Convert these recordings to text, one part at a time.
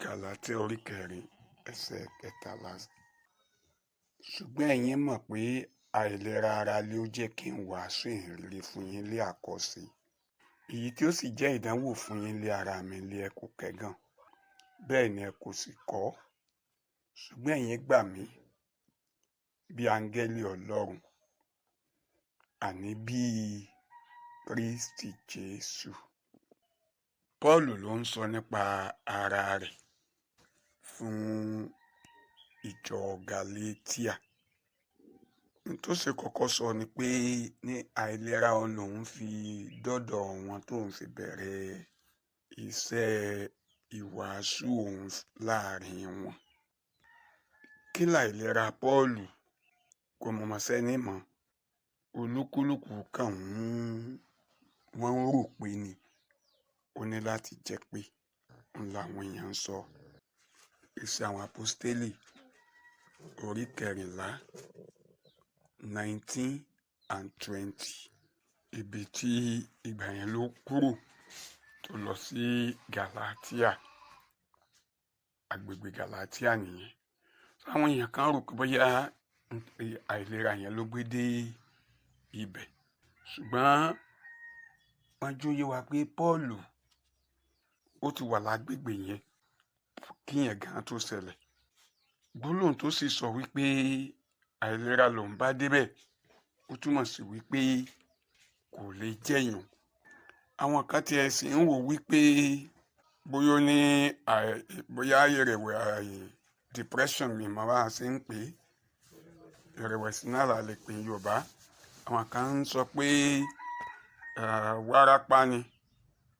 Gálátíà orí 4 ẹsẹ̀ 13. Ṣùgbọ́n ẹ̀yin mọ̀ pé àìlera ara lé ó jẹ́ kí n wàásù ìhìnrere fún yín lé àkọ́ṣe, èyí tí ó sì jẹ́ ìdánwò fún yín lé ara mi lé ẹ kò kẹ́gàn, bẹ́ẹ̀ ni ẹ kò sì kọ̀. Ṣùgbọ́n ẹ̀yin gbà mí bí áńgẹ́lì Ọlọ́run, àní bí Kristi Jesu. Pọ́ọ̀lù ló ń sọ nípa ara rẹ̀ fún ìjọ Gálátíà. N tó ṣe kọ́kọ́ sọ ni pé ní àìlera òun lòun fi dọ́dọ̀ wọn tóun fi bẹ̀rẹ̀ iṣẹ́ ìwàásù òun láàrin wọn. Kí láìlera Pọ́ọ̀lù? Kò mọ̀mọ́ sẹ́ni mọ̀. Olúkúlùkù kàn wọ́n ń rò pé ni ó ní láti jẹ́ pé ń làwọn èèyàn ń sọ. Iṣẹ́ àwọn Àpọ́stélì orí 14, 19 and 20. Ibi tí ìgbà yẹn ló kúrò tó lọ sí Gálátíà, agbègbè Gálátíà nìyẹn. Àwọn èèyàn kan rò pé bóyá àìlera yẹn ló gbé dé ibẹ̀, ṣùgbọ́n wọ́n jóyè wa pé Pọ́ọ̀lù ó ti wà lágbègbè yẹn kí yẹn gan tó ṣẹlẹ̀. Gbólóhùn tó sì sọ wípé àìlera lòun bá débẹ̀, ó túmọ̀ sí wípé kò lè jẹ̀yàn. Àwọn kan tiẹ̀ sì ń wò wípé bóyá ó ní bóyá depression mi máa wá sí ń pè é, ìrẹ̀wẹ̀sì náà la lè pè Yorùbá. Àwọn kan ń sọ pé wárápá ni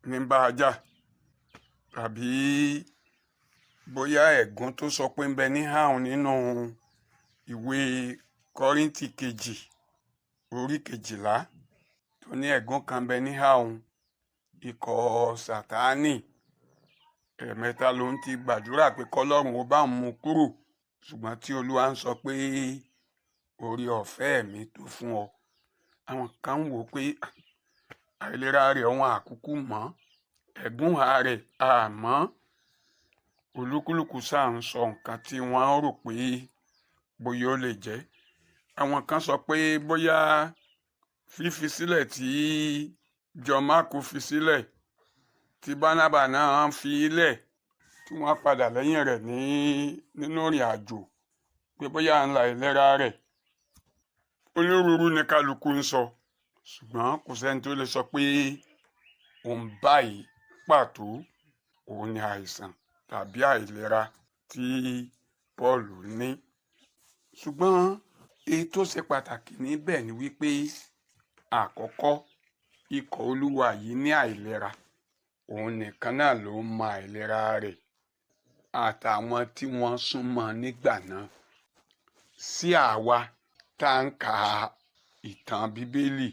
ní bá a jà, tàbí bóyá ẹ̀gún tó sọ pé ń bẹ ní àrùn nínú ìwé Kọ́ríńtì kejì orí 12 tó ní ẹ̀gún kan bẹ ní àrùn ikọ̀ Sátánì. Ẹ̀ẹ̀mẹ́ta ló ń ti gbàdúrà pé kọ́lọ́run ó bá ń mú kúrò, ṣùgbọ́n tí Olúwa ń sọ pé orí ọ̀fẹ́ mi tó fún ọ. Àwọn kan ń wò pé àìlera rẹ̀ wọn àkúkú mọ́, ẹ̀gún rẹ̀ àmọ́. Olúkúlùkù sáà ń sọ nǹkan tí wọ́n rò pé bóyá ó lè jẹ́. Àwọn kan sọ pé bóyá fífi sílẹ̀ tí Máàkù fi sílẹ̀, tí Bánábà náà fi ilẹ̀, tí wọ́n padà lẹ́yìn rẹ̀ nínú ìrìn àjò, pé bóyá ńlá ìlera rẹ̀. Onírúurú ni kálukú ń sọ, ṣùgbọ́n kò sẹ́ni tó lè sọ pé òun báyìí pàtó òun ni àìsàn tàbí àìlera tí Pọ́ọ̀lù ní. Ṣùgbọ́n èyí tó ṣe pàtàkì níbẹ̀ ni wípé àkọ́kọ́, ikọ̀ Olúwa yìí ní àìlera, òun nìkan náà ló mọ àìlera rẹ̀ àtàwọn tí wọ́n súnmọ́ nígbà náà. Sí àwa tá ń ka ìtàn Bíbélì,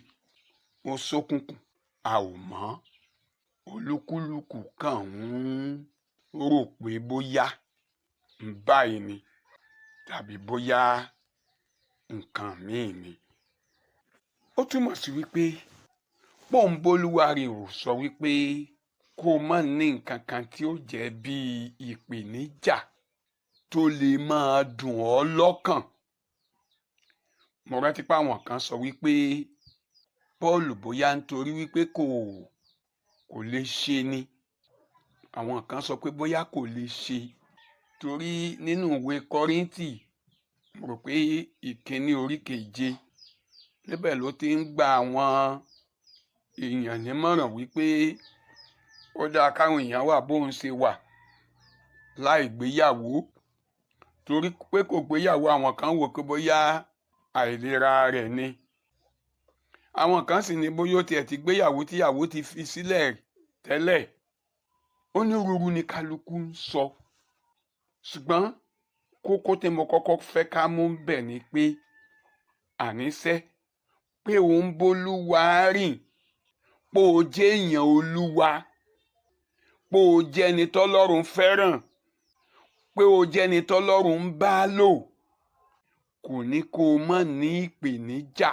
ó ṣókùnkùn, a ò mọ̀. Olúkúlùkù kàn ń rò pé bóyá báyìí ni tàbí bóyá nǹkan míì ni. Ó túmọ̀ sí wípé pọ́ńbólúwarì ò sọ wípé kó má ní nǹkan kan tí ó jẹ́ bí ìpèníjà tó lè máa dùn ọ́ lọ́kàn. Mo rántí pé àwọn kan sọ wípé Pọ́ọ̀lù bóyá nítorí wípé kò lè ṣe ni. Àwọn kan sọ pé bóyá kò lè ṣe torí nínú ìwé Kọ́ríńtì, mo rò pé 1 orí 7, níbẹ̀ ló ti ń gba àwọn èèyàn nímọ̀ràn wípé ó dáa káwọn èèyàn wà bóun ṣe wà láì gbéyàwó, torí pé kò gbéyàwó. Àwọn kan wò pé bóyá àìlera rẹ̀ ni. Àwọn kan sì ní bóyá ó tiẹ̀ ti gbéyàwó tíyàwó ti fi sílẹ̀ tẹ́lẹ̀. Onírúurú ni kálukú ń sọ, ṣùgbọ́n kókó tí mo kọ́kọ́ fẹ́ ká mú bẹ̀ ni pé àníṣe pé òun bólúwa rìn, pé ó jẹ́ èèyàn Olúwa, pé ó jẹ́ ẹni tọ́lọ́run fẹ́ràn, pé ó jẹ́ ẹni tọ́lọ́run ń bá lò, kò ní kó o má ní ìpèníjà.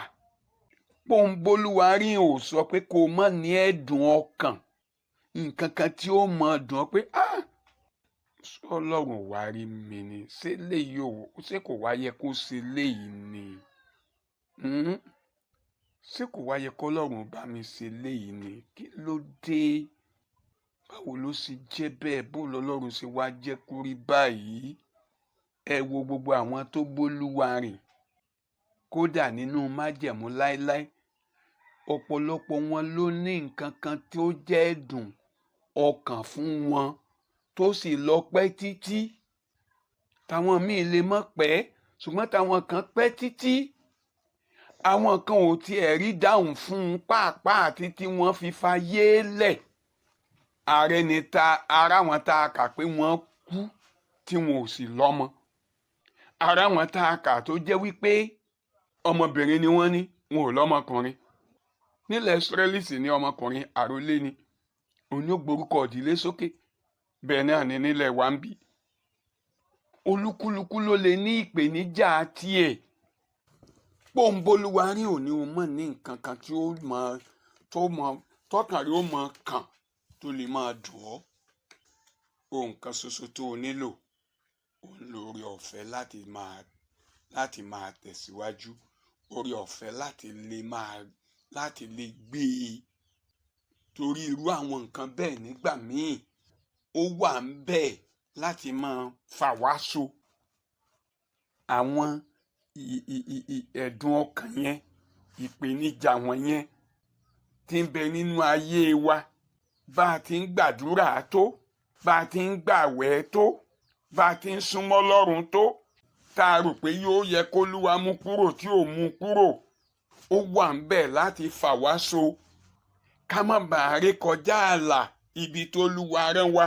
Pọ́ńbólúwa rìn ò sọ pé kó o má ní ẹ̀dùn ọkàn, nǹkan kan tí ó mọ dùn ọ́ pé Ọlọ́run wá rí mi ni, ṣé kò wá yẹ kó ṣe léyìí ni? Ṣé kò wá yẹ kó Ọlọ́run bá mi ṣe léyìí ni? Kí ló dé? Báwo ló ṣe jẹ́ bẹ́ẹ̀? Bó lọ́lọ́run ṣe wá jẹ́ kó rí báyìí? Ẹ wo gbogbo àwọn tó b'Olúwa rìn, kódà nínú májẹ̀mú láéláé, ọ̀pọ̀lọpọ̀ wọn ló ní nǹkan kan tó jẹ́ ẹ̀dùn ọkàn fún wọn tó sì lọ pẹ́ títí. Táwọn míì lè mọ́ pẹ́, ṣùgbọ́n táwọn kan pẹ́ títí. Àwọn kan ò tiẹ̀ rí dáhùn fún un pàápàá títí wọ́n fi fayé lẹ̀. Ara wọn tá a kà pé wọ́n kú tí wọn ò sì lọ́mọ. Ara wọn tá a kà tó jẹ́ wípé ọmọbìnrin ni wọ́n ní, wọn ò lọ́mọkùnrin. Nílẹ̀ Ísírẹ́lì sì ní ọmọkùnrin àrólé ni, òun yóò gborúkọ ìdílé sókè. Bẹ́ẹ̀ náà ni nílẹ̀ wa ń bí. Olúkúlùkù ló lè ní ìpèníjà tiẹ̀. Pòǹbólúwa rí òní o mọ̀ ní nǹkan kan tí tọkàn rí ó mọ kàn tó lè máa dùn ọ́. Ohun kan ṣoṣo tó o nílò, òun lórí ọ̀fẹ́ láti máa tẹ̀síwájú, orí ọ̀fẹ́ láti lè gbé e. Torí irú àwọn nǹkan bẹ́ẹ̀ nígbà míì ó wà ń bẹ̀ láti máa fà wá so. Àwọn ẹ̀dùn ọkàn yẹn, ìpèníjà wọn yẹn tí ń bẹ nínú ayé wa, bá a ti ń gbàdúrà tó, bá a ti ń gbàwẹ̀ tó, bá a ti ń súnmọ́ Ọlọ́run tó, tá a rò pé yóò yẹ k'Olúwa mú kúrò tí ò mú kúrò, ó wà ń bẹ̀ láti fà wá so. Ká má bàa ré kọjá ààlà ibi t'Olúwa rán wa.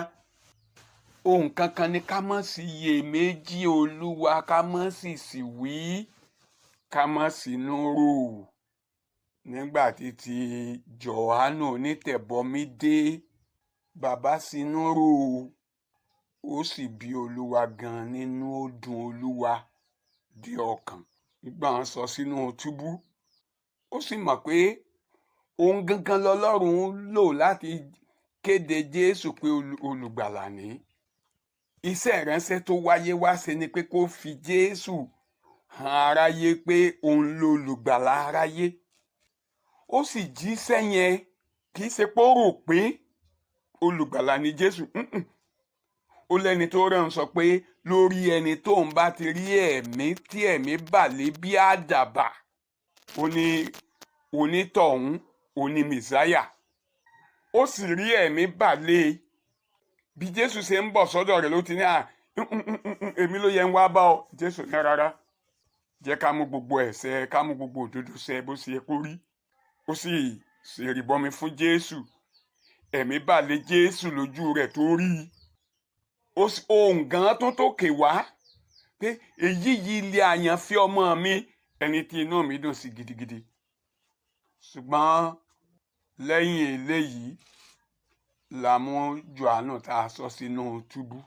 Ohun kankan ni ká má sì iyèméjì Olúwa, ká má sì wí, ká má sínú rò. Nígbà tí Jòhánù onítẹ̀bọmi dé, bàbá sínú rò, ó sì bí Olúwa gan nínú, ó dùn Olúwa dé ọkàn. Nígbà wọn sọ sínú túbú, ó sì mọ̀ pé òun gangan lọ́lọ́run lò láti kéde Jésù pé olùgbàlà ni. Iṣẹ́ ìránṣẹ́ tó wáyé wá ṣe ni pé kó fi Jésù hàn aráyé pé òun lolùgbàlà aráyé. Ó sì jíṣẹ́ yẹn, kì í ṣe pé ó rò pé olùgbàlà ni Jésù. Ó lẹ́ni tó rán sọ pé lórí ẹni tóun bá ti rí ẹ̀mí tí ẹ̀mí bà lé bí àdàbà, ó ní onítọ̀hún òní mìsáyà. Ó sì rí ẹ̀mí bà lé. Bí Jésù ṣe ń bọ̀ sọ́dọ̀ rẹ̀ ló ti ní èmi ló yẹ ń wá bá ọ. Jésù ní rárá, jẹ́ ká mú gbogbo ẹ̀ṣẹ̀, ká mú gbogbo òdodo ṣẹ bó ṣe yẹ kó rí. Ó sì ṣèrìbọmi fún Jésù. Ẹ̀mí bà lé Jésù lójú rẹ̀ tó rí. Ohùn gan tó tókè wá pé èyí yìí lé àyànfẹ́ ọmọ mi, ẹni tí inú mi dùn sí gidigidi. Ṣùgbọ́n lẹ́yìn eléyìí la mú Jòhánù tá a sọ sínú túbú,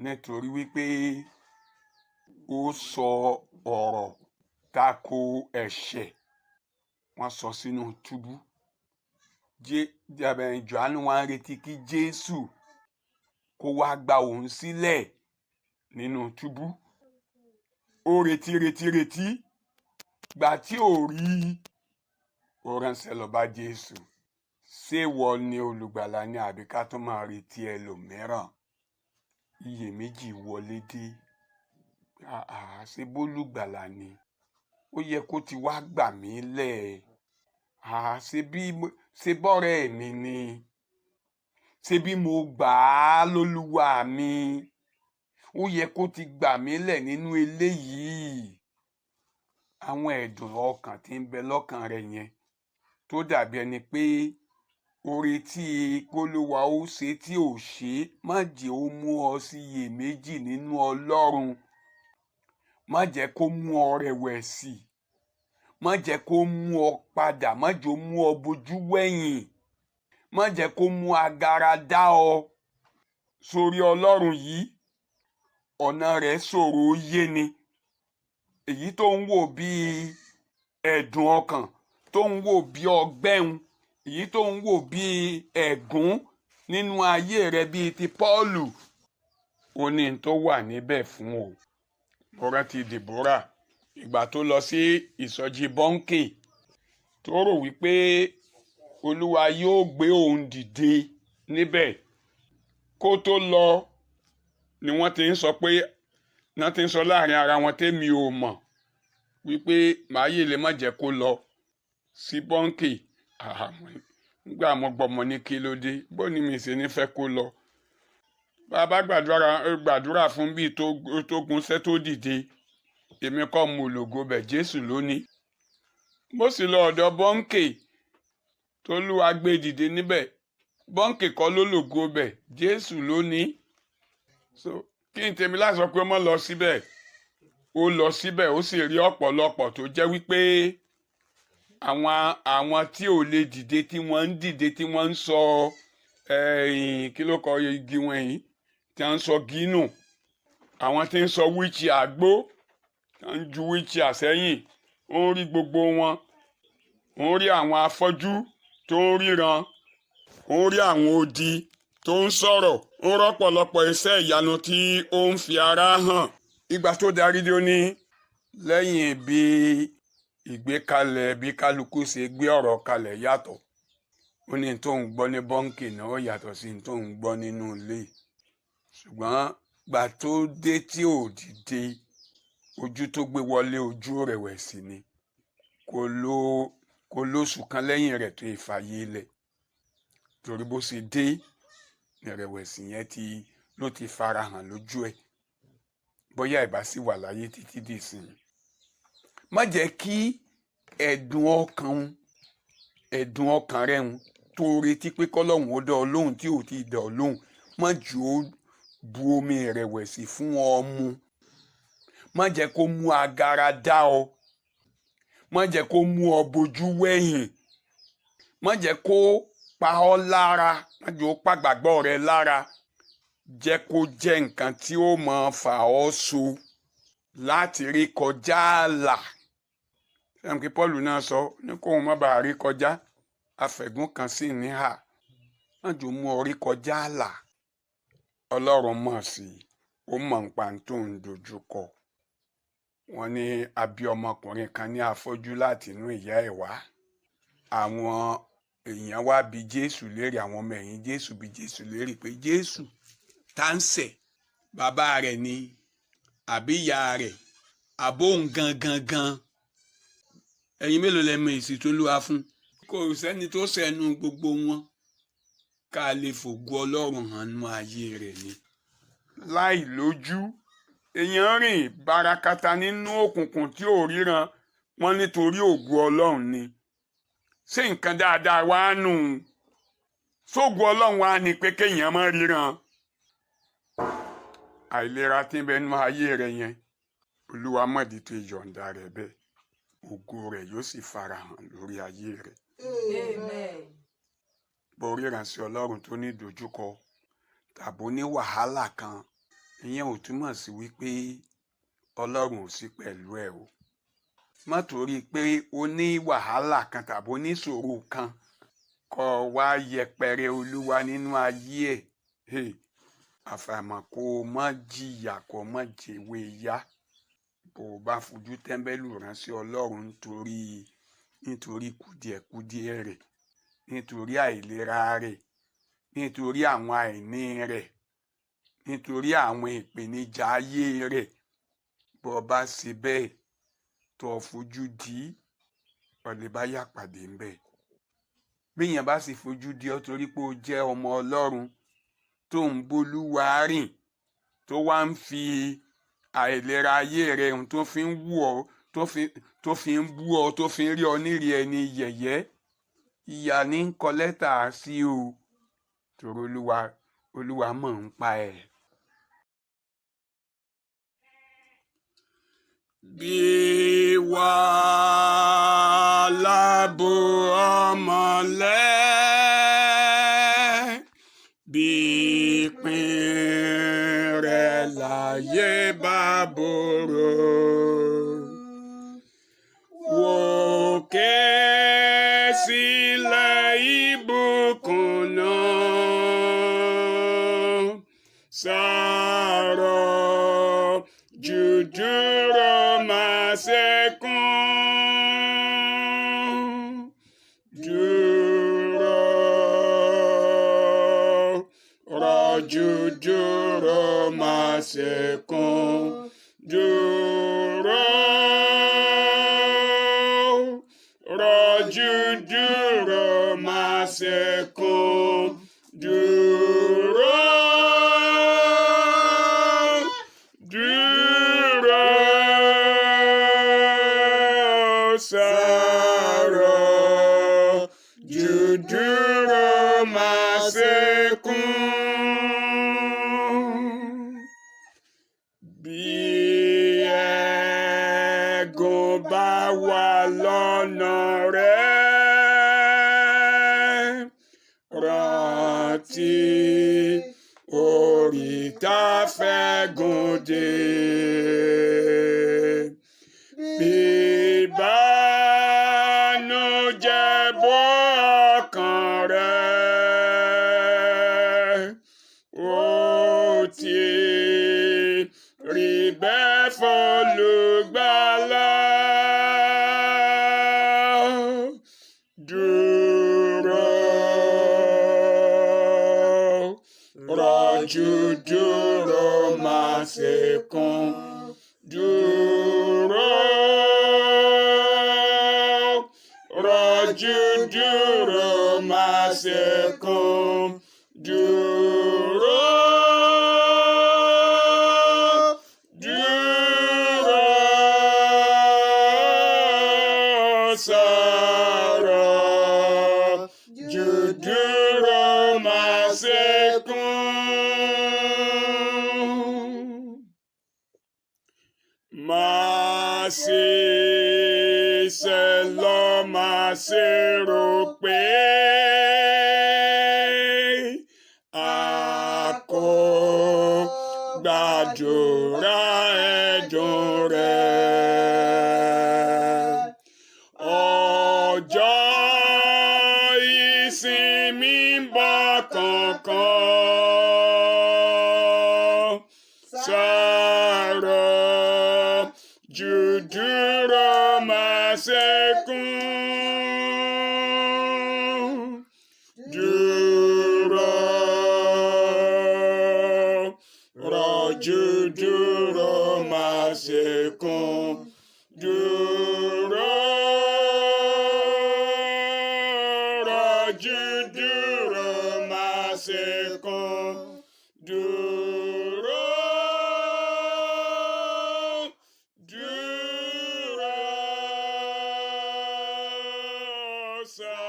nítorí wípé ó sọ ọ̀rọ̀ tako ẹ̀ṣẹ̀. Wọ́n sọ sínú túbú. Jòhánù wá ń retí kí Jésù kó wá gba òun sílẹ̀ nínú túbú. Ó retí. Gbà tí ò rí, ó ránṣẹ́ lọ bá Jésù. Ṣé ìwọ ni olùgbàlà ni àbí ká tó máa retí ẹlòmíràn? Iyèméjì wọlé dé. Ṣé bólùgbàlà ni? Ó yẹ kó ti wá gbà mí lẹ̀. Ṣé bọ́rẹ̀ mi ni? Ṣé bí mo gbà á lólúwa mi? Ó yẹ kó ti gbà mí lẹ̀ nínú eléyìí. Àwọn ẹ̀dùn ọkàn tí ń bẹ lọ́kàn rẹ̀ yẹn, tó dàbí ẹni pé oore tí k'Olúwa ó ṣe tí ò ṣe, má jẹ́ ó mú ọ sí iyèméjì nínú Ọlọ́run. Má jẹ́ kó mú ọ rẹ̀wẹ̀sì. Má jẹ́ kó mú ọ padà. Má jẹ́ ó mú ọ bojú wẹ̀yìn. Má jẹ́ kó mú agara dá ọ sórí Ọlọ́run yìí. Ọ̀nà rẹ̀ ṣòro yé ni. Èyí tó ń wò bí ẹ̀dùn ọkàn, tó ń wò bí ọgbẹ́hun, èyí tó ń wò bí ẹ̀gún nínú ayé rẹ bíi ti Pọ́ọ̀lù, ó ní n tó wà níbẹ̀ fún o. Mo rántí Deborah ìgbà tó lọ sí ìsọjí bọ́ńkì tó rò wípé Olúwa yóò gbé òun dìde níbẹ̀. Kó tó lọ ni wọ́n ti ń sọ pé wọ́n ti ń sọ láàrin ara wọn tèmi ò mọ̀ wípé Maaye lè má jẹ́ kó lọ sí bọ́ńkì. Nígbà mo gbọ́mọ ní kí ló dé bó ni mi ṣe ní fẹ́ kó lọ. Bàbá gbàdúrà fún bí tó gunṣẹ́ tó dìde, èmi kọ́ mo lògo bẹ̀, Jésù lónìí. Mo sì lọ ọ̀dọ̀ bọ́ńkì tó Olúwa gbé dìde níbẹ̀. Bọ́ńkì kọ́ ló lògo bẹ̀, Jésù lónìí. So kí n tèmi láti sọ pé ó mọ́ lọ síbẹ̀. Ó lọ síbẹ̀ ó sì rí ọ̀pọ̀lọpọ̀ tó jẹ́ wípé àwọn tí ò lè dìde tí wọ́n ń dìde tí wọ́n ń sọ kí ló kọ igi wọn yìí tí wọ́n ń sọ gínù. Àwọn tí ń sọ wíìchì àgbó tí wọ́n ń ju wíìchì àsẹ́yìn. Ó ń rí gbogbo wọn. Ó ń rí àwọn afọ́jú tó ń ríran. Ó ń rí àwọn odi tó ń sọ̀rọ̀. Ó ń rọ́pọ̀lọpọ̀ iṣẹ́ ìyanu tí ó ń fi ara hàn. Ìgbà tó darí dé ó ní lẹ́yìn bí ìgbékalẹ̀ bí kálukú ṣe gbé ọ̀rọ̀ kalẹ̀ yàtọ̀. Ó ní tó ń gbọ́ ní bọ́ńkì náà ó yàtọ̀ sí tó ń gbọ́ nínú ilé. Ṣùgbọ́n gbà tó dé tí ò dìde, ojú tó gbé wọlé ojú rẹ̀wẹ̀sì ni. Kò lóṣù kan lẹ́yìn rẹ̀ tó ìfàyè lẹ̀. Torí bó ṣe dé ìrẹ̀wẹ̀sì yẹn ló ti farahàn lójú ẹ̀. Bóyá ìbá sì wà láyé títí dìsìn. Má jẹ́ kí ẹ̀dùn ọkàn rẹ̀ ń tó retí pé kọ́lọ́hún ó dá ọ lóhùn tí ò ti dá ọ lóhùn. Má jù ó bu omi ìrẹ̀wẹ̀sì fún ọ mu. Má jẹ́ kó mú agara dá ọ. Má jẹ́ kó mú ọ bojú wẹ̀yìn. Má jẹ́ kó pa ọ́ lára. Má jẹ́ ó pa gbàgbọ́ rẹ lára. Jẹ́ kó jẹ́ nǹkan tí ó máa fà ọ́ so láti rí kọjá ààlà. Sẹ́yìn kí Paul náà sọ ní kóun má bàa rí kọjá afẹ̀gún kan sí níhà. Má jẹ́ ó mú ọ rí kọjá ààlà. Ọlọ́run mọ̀ sí i. Ó mọ̀ nípa tó ń dojúkọ. Wọ́n ní a bí ọmọkùnrin kan ní afọ́jú láti inú ìyá ẹ̀ wá. Àwọn èèyàn wá bi Jésù léèrè, àwọn ọmọ ẹ̀yìn Jésù bi Jésù léèrè pé Jésù tá ń ṣẹ̀, bàbá rẹ̀ ni àbí ìyá rẹ̀ àbóhùn gangan. Ẹ̀yin mélòó lẹ mọ̀ èsì tó Olúwa fún? Kò sẹ́ni tó ṣẹ̀nu gbogbo wọn. Ká lè fògo Ọlọ́run hàn nínú ayé rẹ̀ ni. Láì lójú èèyàn rìn barakata nínú òkùnkùn tí ò ríran, wọ́n nítorí ògo Ọlọ́run ni. Ṣé nǹkan dáadáa wá nù? Ṣógo Ọlọ́run wá ní pé kéèyàn má ríran? Àìlera tí ń bẹ nínú ayé rẹ̀ yẹn, Olúwa mọ̀dí tó yọ̀ǹda rẹ̀ bẹ́ẹ̀. Ògo rẹ̀ yóò sì farahàn lórí ayé rẹ̀. Amen. Borí ìránṣẹ́ Ọlọ́run tó ní ìdojúkọ tàbí ní wàhálà kan, ìyẹn ò túmọ̀ sí wípé Ọlọ́run ò sí pẹ̀lú ẹ o. Má torí pé o ní wàhálà kan tàbí o ní ìṣòro kan kó wá yẹpẹrẹ Olúwa nínú ayé ẹ̀. Àfàìmọ̀ kó o má jìyà kó o má jèwe yá. Bó o bá fojú tẹ́ḿbẹ́lú ìránṣẹ́ Ọlọ́run nítorí kùdìẹ̀kudiẹ rẹ̀, nítorí àìlera rẹ̀, nítorí àwọn àìní rẹ̀, nítorí àwọn ìpèníjà ayé rẹ̀. Bó o bá ṣe bẹ́ẹ̀ tó o fojú di ọ̀lẹ bá yà pàdé ń bẹ̀. Bí èèyàn bá sì fojú di ọ torí pé o jẹ́ ọmọ Ọlọ́run tó ń b'Olúwa rìn, tó wá ń fi àìlera ayé rẹ̀ tó fi ń wù ọ́, tó fi ń bú ọ, tó fi ń rí ọ nírì ẹni yẹ̀yẹ́, ìyà ní ń kọ lẹ́tà sí o. Torí Olúwa mọ̀ ń pa ẹ̀. Bí wàhálà bo ọmọlẹ́, bí ìpín rẹ̀ láyé bá borò, wòkè sílẹ̀ ìbùkún náà, sáà rọ̀jú dúró má ṣẹkún dúró. Rọ̀jú dúró má ṣẹkún dúró. Dúró sọ̀rọ̀ jù dúró má ṣẹkún. Bí ẹ̀gún bá wà lọ́nà rẹ̀, rántí orí tá fẹ́gùn dé. Bí ìbànújẹ́ bò ọkàn rẹ̀, ó ti rí bẹ́ẹ̀ f'Olùgbàlà. Dúró, rọ̀jú dúró má ṣẹkún dúró. Rọ̀jú dúró má ṣẹkún dúró. Dúró sọ̀rọ̀ jù dúró má ṣẹkún. Má ṣe sẹ́lọ̀, má ṣe rò pé a kò gbàdúrà ẹ̀dùn rẹ̀. Ọjọ́ ìsinmi ń bọ̀ kánkán. Sọ̀rọ̀ jù dúró má ṣẹkún. Dúró, rọ̀jú dúró má ṣẹkún dúró. Rọ̀jú dúró má ṣẹkún dúró. Dúró sọ̀rọ̀